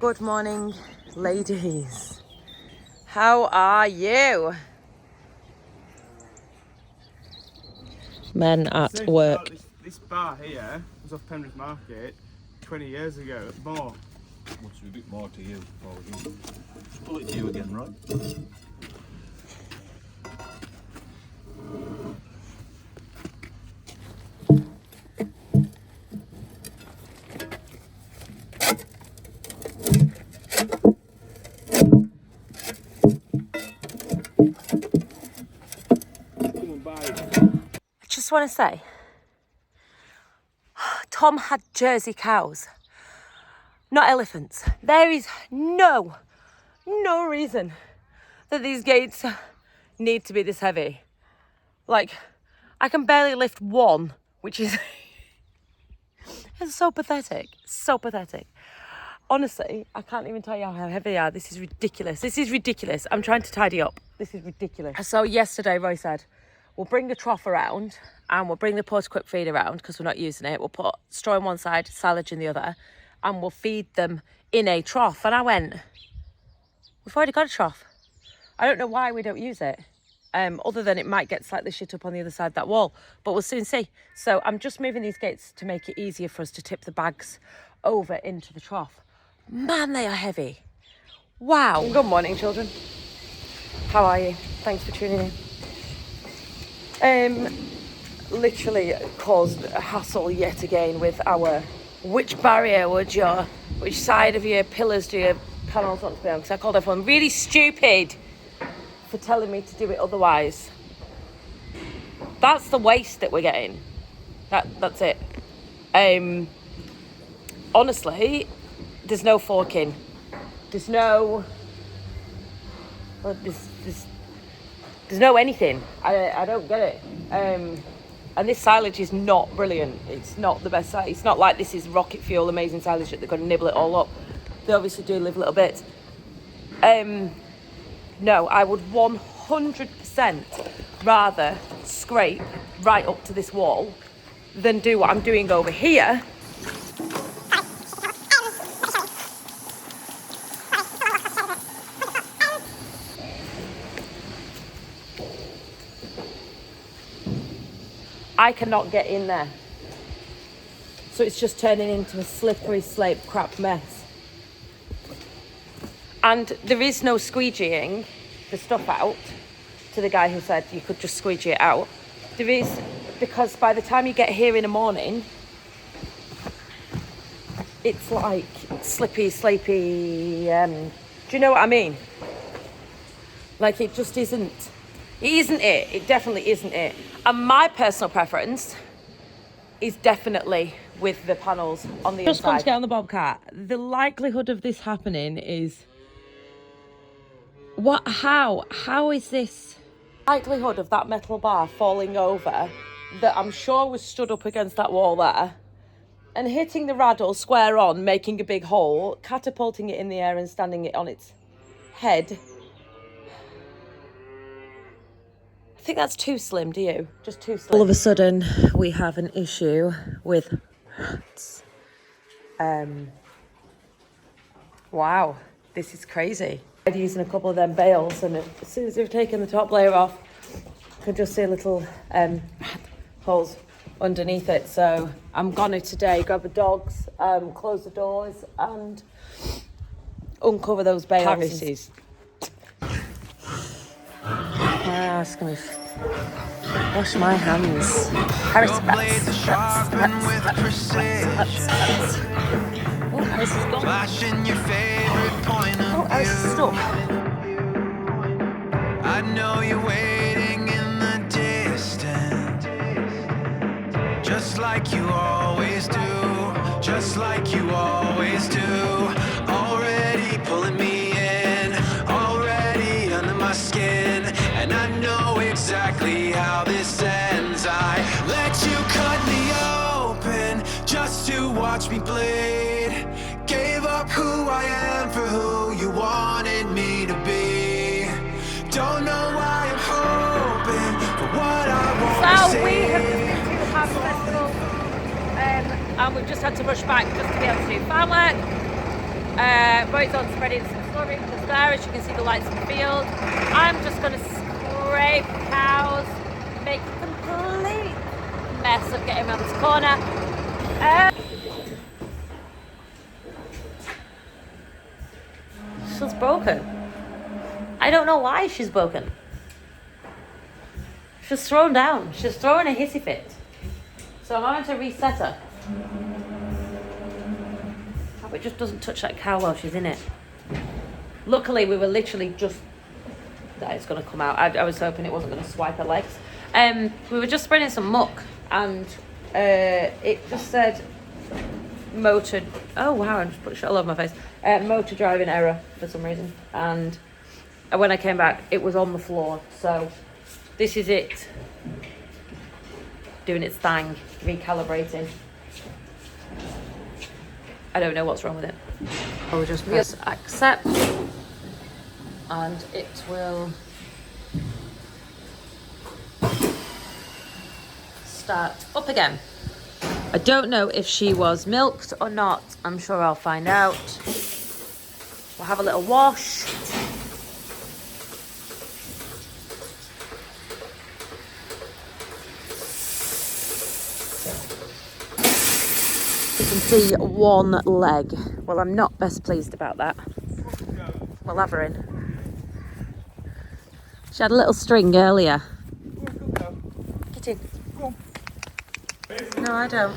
Good morning, ladies. How are you? Men at work. This bar here was off Penrith Market 20 years ago. More. Must be a bit more to you. Pull it to you again, right? I just want to say, Tom had Jersey cows, not elephants. There is no reason that these gates need to be this heavy. Like, I can barely lift one, which is it's so pathetic, so pathetic. Honestly, I can't even tell you how heavy they are. This is ridiculous. This is ridiculous. I'm trying to tidy up. This is ridiculous. So yesterday, Roy said, we'll bring the trough around and we'll bring the post-quick feed around because we're not using it. We'll put straw on one side, silage in the other, and we'll feed them in a trough. And I went, we've already got a trough. I don't know why we don't use it, other than it might get slightly shit up on the other side of that wall, but we'll soon see. So I'm just moving these gates to make it easier for us to tip the bags over into the trough. Man, they are heavy. Wow. Good morning, children. How are you? Thanks for tuning in. Literally caused a hassle yet again with our which side of your pillars do your panels want to be on, because I called everyone really stupid for telling me to do it otherwise. That's the waste that we're getting. That's it. Honestly, there's no forking. There's no anything. I don't get it. And this silage is not brilliant. It's not the best silage. It's not like this is rocket fuel amazing silage that they're going to nibble it all up. They obviously do live little bits. No, I would 100% rather scrape right up to this wall than do what I'm doing over here. I cannot get in there. So it's just turning into a slippery slate crap mess. And there is no squeegeeing the stuff out to the guy who said you could just squeegee it out. There is, because by the time you get here in the morning, it's like slippy, slapey, do you know what I mean? Like it just isn't. It isn't it. It definitely isn't it. And my personal preference is definitely with the panels on the inside. Just come to get on the Bobcat. The likelihood of this happening is... How is this? Likelihood of that metal bar falling over that I'm sure was stood up against that wall there and hitting the raddle square on, making a big hole, catapulting it in the air and standing it on its head. I think that's too slim, do you? Just too slim. All of a sudden, we have an issue with rats. Wow, this is crazy. I'm using a couple of them bales, and as soon as they've taken the top layer off, I can just see little holes underneath it. So I'm gonna today grab the dogs, close the doors, and uncover those bales. Harrises. I'm just gonna wash my hands. Harris rats. Oh, Harris is gone. Oh, Harris is stuck. I know you're waiting in the distance, just like you always do, just like you always do. Already pulling me in, already under my skin, and I know exactly how this ends. I let you cut me open just to watch me bleed. Gave up who I am for who you wanted me to be. Don't know why I'm hoping for what I want to see. So we have just been to the Harvest Festival, and we've just had to rush back just to be able to do farm work. Roy's on spreading some slurry just there, as you can see the lights in the field. I'm just going to scrape cows, make a complete mess of getting around this corner. She's broken. I don't know why she's broken. She's thrown down. She's throwing a hissy fit. So I'm having to reset her. Hope it just doesn't touch that cow while she's in it. Luckily, we were literally just... That is going to come out. I was hoping it wasn't going to swipe her legs. We were just spreading some muck, and it just said motor... Oh, wow, I just put shit all over my face. Motor driving error for some reason. And when I came back, it was on the floor. So this is it. Doing its thing, recalibrating. I don't know what's wrong with it. I'll just press accept and it will start up again. I don't know if she was milked or not. I'm sure I'll find out. We'll have a little wash. You can see one leg. Well, I'm not best pleased about that. We'll have her in. She had a little string earlier. Get in. No, I don't.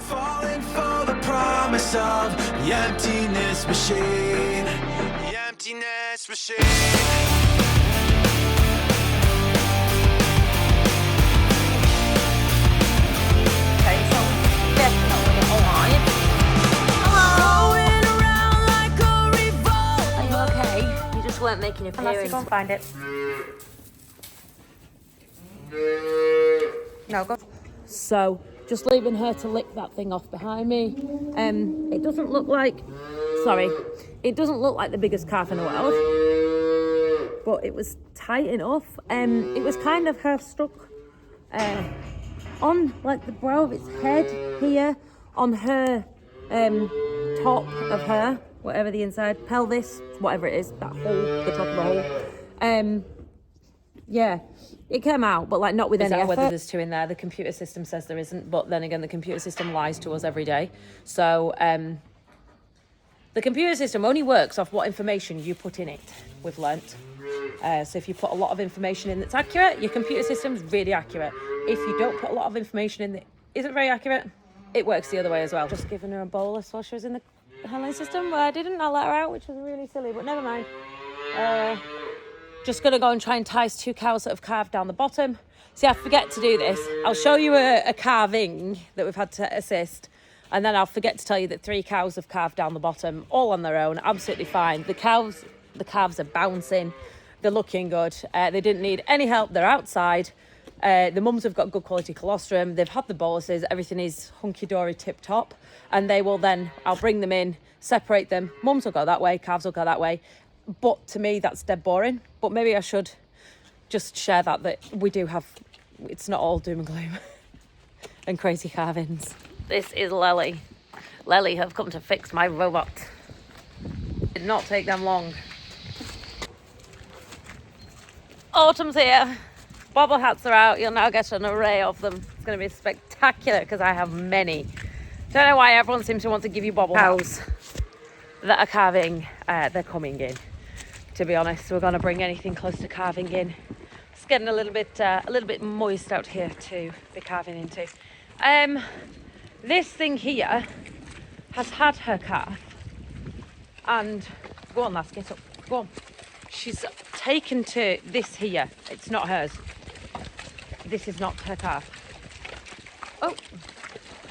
Falling for the promise of the emptiness machine. The emptiness machine. Weren't making an appearance. Go and find it. No, go. So, just leaving her to lick that thing off behind me. It doesn't look like... Sorry. It doesn't look like the biggest calf in the world. But it was tight enough. It was kind of her stuck on like the brow of its head here. On her top of her... whatever the inside, pelvis, whatever it is, that hole, the top of the hole. Yeah, it came out, but like not with any effort. Whether there's two in there, the computer system says there isn't, but then again, the computer system lies to us every day. So the computer system only works off what information you put in it, we've learnt. So if you put a lot of information in that's accurate, your computer system's really accurate. If you don't put a lot of information in that isn't very accurate, it works the other way as well. Just giving her a bolus while she was in the handling system, but I didn't. I let her out, which was really silly, but never mind. Just gonna go and try and entice two cows that have calved down the bottom. See, I forget to do this. I'll show you a calving that we've had to assist, and then I'll forget to tell you that 3 cows have calved down the bottom, all on their own, absolutely fine. The calves are bouncing, they're looking good. They didn't need any help, they're outside. The mums have got good quality colostrum, they've had the boluses, everything is hunky-dory tip-top, and they will then, I'll bring them in, separate them. Mums will go that way, calves will go that way. But to me, that's dead boring. But maybe I should just share that we do have, it's not all doom and gloom and crazy calvings. This is Lely. Lely have come to fix my robot. Did not take them long. Autumn's here. Bobble hats are out. You'll now get an array of them. It's going to be spectacular because I have many. Don't know why everyone seems to want to give you bobble hats that are calving. They're coming in. To be honest, we're going to bring anything close to calving in. It's getting a little bit moist out here to be calving into. This thing here has had her calf, and go on, lass, get up. Go on. She's taken to this here. It's not hers. This is not her calf. Oh,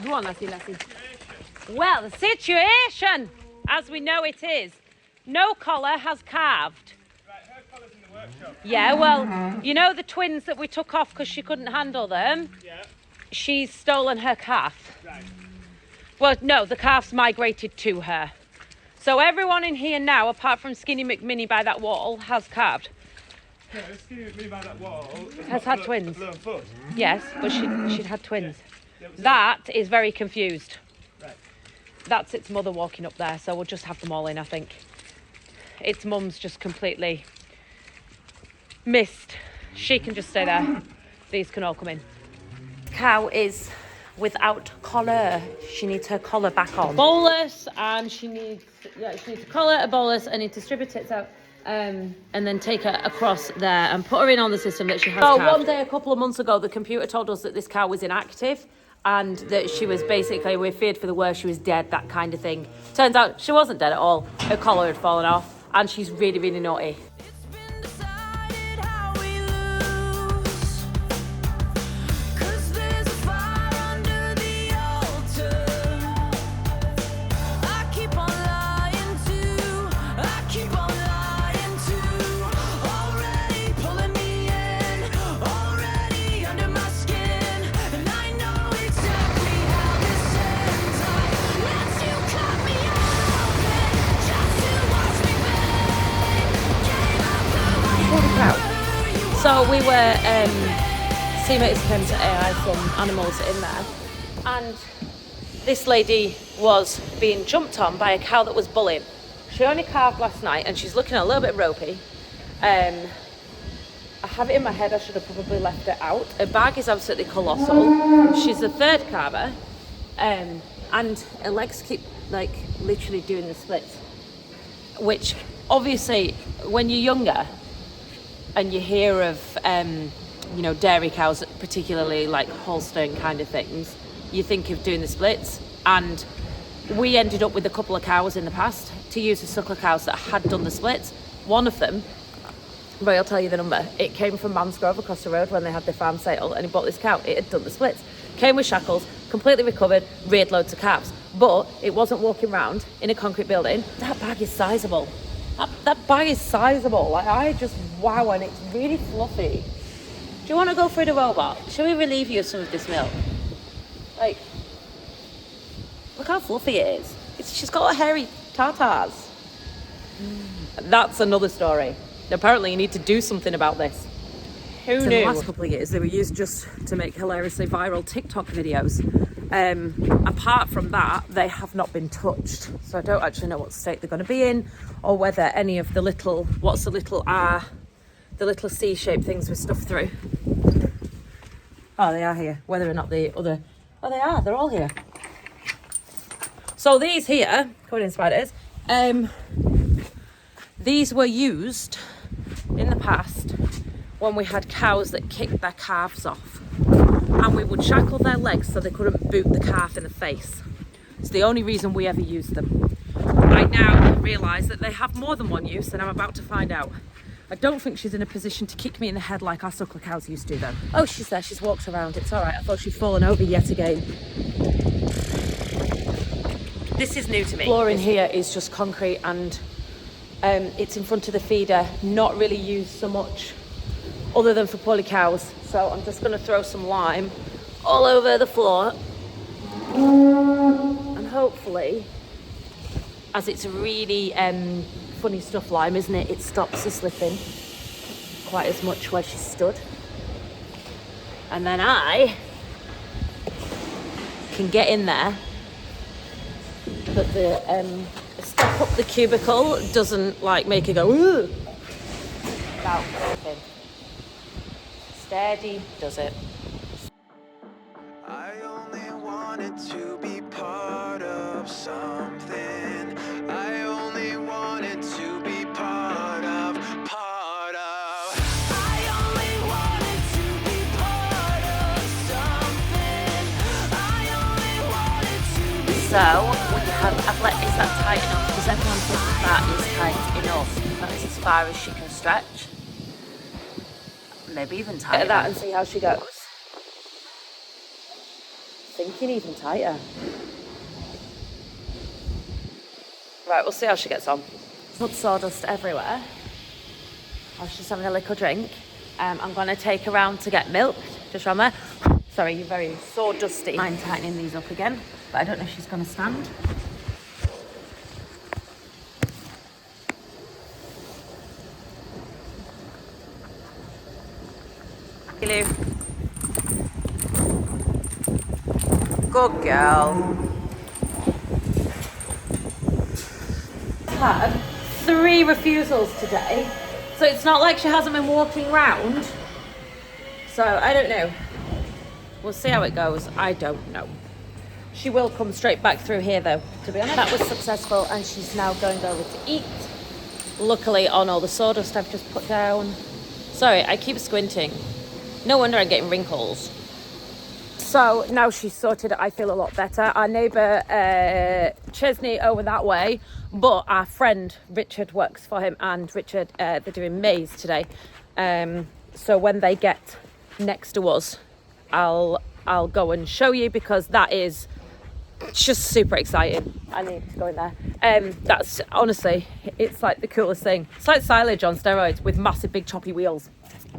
go on, lassie. Well, the situation, as we know it is, no collar has calved. Right, her collar's in the workshop. Yeah, well, you know the twins that we took off because she couldn't handle them? Yeah. She's stolen her calf. Right. Well, no, the calf's migrated to her. So everyone in here now, apart from Skinny McMinnie by that wall, has calved. Yeah, excuse me by that wall. Has had twins. Blown foot. Yes, but she'd had twins. That is very confused. That's its mother walking up there, so we'll just have them all in, I think. Its mum's just completely missed. She can just stay there. These can all come in. Cow is without collar. She needs her collar back on. Bolus, and she needs a collar, a bolus. I need to strip her tits out. And then take her across there and put her in on the system that she has calved. One day a couple of months ago, the computer told us that this cow was inactive and that she was basically, we feared for the worst, she was dead, that kind of thing. Turns out she wasn't dead at all. Her collar had fallen off and she's really, really naughty. So we were, teammates came to AI some animals in there, and this lady was being jumped on by a cow that was bullying. She only calved last night and she's looking a little bit ropey. I have it in my head I should have probably left it out. Her bag is absolutely colossal. She's the third calver, and her legs keep like literally doing the splits, which obviously when you're younger, and you hear of, you know, dairy cows, particularly like Holstein kind of things, you think of doing the splits. And we ended up with a couple of cows in the past to use as suckler cows that had done the splits. One of them, Roy, I'll tell you the number. It came from Mansgrove across the road when they had their farm sale, and he bought this cow. It had done the splits. Came with shackles, completely recovered, reared loads of calves. But it wasn't walking around in a concrete building. That bag is sizable. That bag is sizable. Like, I just, wow, and it's really fluffy. Do you want to go through the robot? Shall we relieve you of some of this milk? Like, look how fluffy it is. She's got hairy tartars. That's another story. Apparently you need to do something about this. Who knew? In the last couple of years, they were used just to make hilariously viral TikTok videos. Apart from that, they have not been touched. So I don't actually know what state they're going to be in, or whether any of the little, what's the little R, the little C-shaped things were stuffed through. Oh, they are here. Whether or not the other, oh, they are. They're all here. So these here, covered in spiders, these were used in the past when we had cows that kicked their calves off, and we would shackle their legs so they couldn't boot the calf in the face. It's the only reason we ever used them. I now realise that they have more than one use, and I'm about to find out. I don't think she's in a position to kick me in the head like our suckler cows used to though. Oh, she's there, she's walked around, it's all right. I thought she'd fallen over yet again. This is new to me. The floor in here is just concrete, and it's in front of the feeder, not really used so much other than for poorly cows. So I'm just gonna throw some lime all over the floor. And hopefully, as it's really funny stuff lime, isn't it? It stops her slipping quite as much where she stood. And then I can get in there, but the step up the cubicle doesn't like make it go ooh. Without flipping. Steady does it. I only wanted to be part of something. I only wanted to be part of. I only wanted to be part of something. I only wanted to be. So I've let, is that tight enough? Does everyone think that is tight enough? That's as far as she can stretch. Maybe even tighter. At that and see how she goes. Thinking even tighter. Right, we'll see how she gets on. Mud sawdust everywhere. While she's having a little drink. I'm going to take her around to get milk. Just round there. Sorry, you're very sawdusty. I'm tightening these up again, but I don't know if she's going to stand. Hello. Good girl. Had 3 refusals today, so it's not like she hasn't been walking round. So I don't know. We'll see how it goes. I don't know. She will come straight back through here though, to be honest. That was successful and she's now going over to eat. Luckily on all the sawdust I've just put down. Sorry, I keep squinting. No wonder I'm getting wrinkles. So now she's sorted, I feel a lot better. Our neighbour Chesney over that way, but our friend Richard works for him, and Richard, they're doing Maize today. So when they get next to us, I'll go and show you, because that is just super exciting. I need to go in there. That's honestly, it's like the coolest thing. It's like silage on steroids with massive big choppy wheels.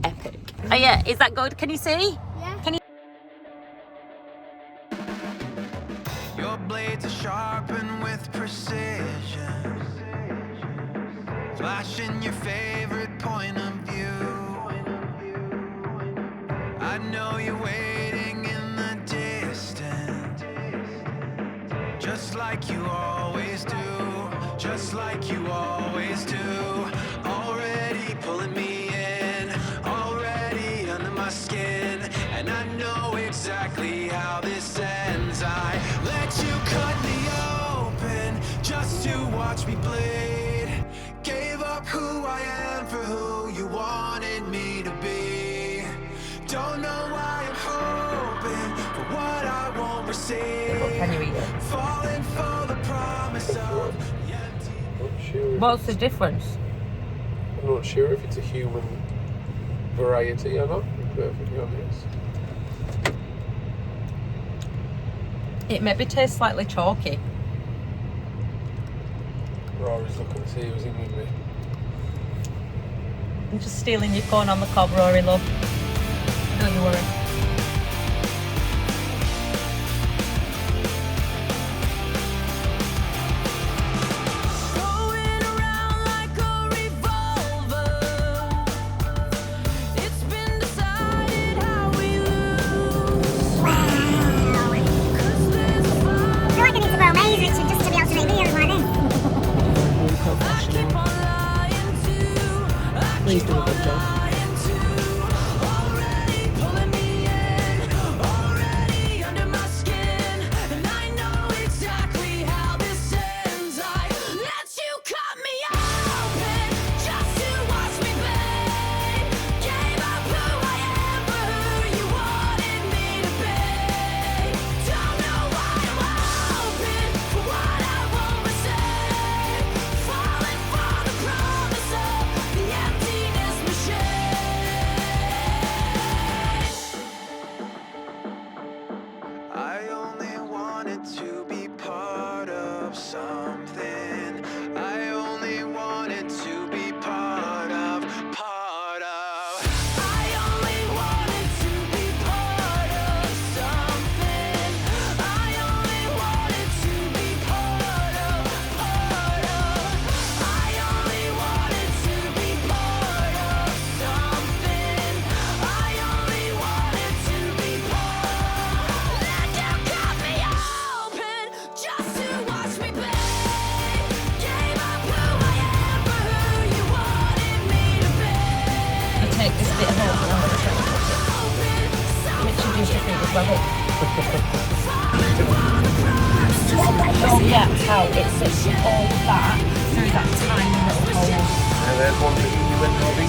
Epic. Oh yeah, is that good? Can you see? Yeah. Can you? Your blades are sharpened with precision, flashing your favorite point of view. I know you're waiting in the distance, just like you always do, just like you always do. Already pulling me in, already under my skin, and I know exactly how this ends. I let you cut me open just to watch me bleed. Gave up who I am for who you wanted me to be. Don't know why I'm hoping for what I won't receive. Can you eat it? Falling for the promise of the empty. Not sure. What's the difference? I'm not sure if it's a human variety or not, to be perfectly honest. It maybe tastes slightly chalky. Rory's looking to see who's in with me. I'm just stealing your corn on the cob, Rory, love. Don't you worry. Going around like a revolver. It's been decided how we lose. Cause there's a fire. I feel like I need to grow Maize, Richard, just to be able to make videos like this. I keep on lying to. Please do a good job. Already pulling me in, already under my skin, and I know exactly how this ends. I let you cut me open just to watch me bleed. Gave up who I am for who you wanted me to be. Don't know why I'm hoping for what I won't receive. Falling for the promise of the emptiness machine. I only wanted to be part of something. I only wanted to be part of. I only wanted to be part of something. I only wanted to be part of. I only wanted to be part of something. I only wanted to be part. Let you cut me open just to watch me bleed. Gave up who I am for who you wanted me to be. I take this bit home and I'm going to try and cook it. Richard used to think as well. Don't get how it sits all that through that tiny little hole. And there's one for you and Robbie.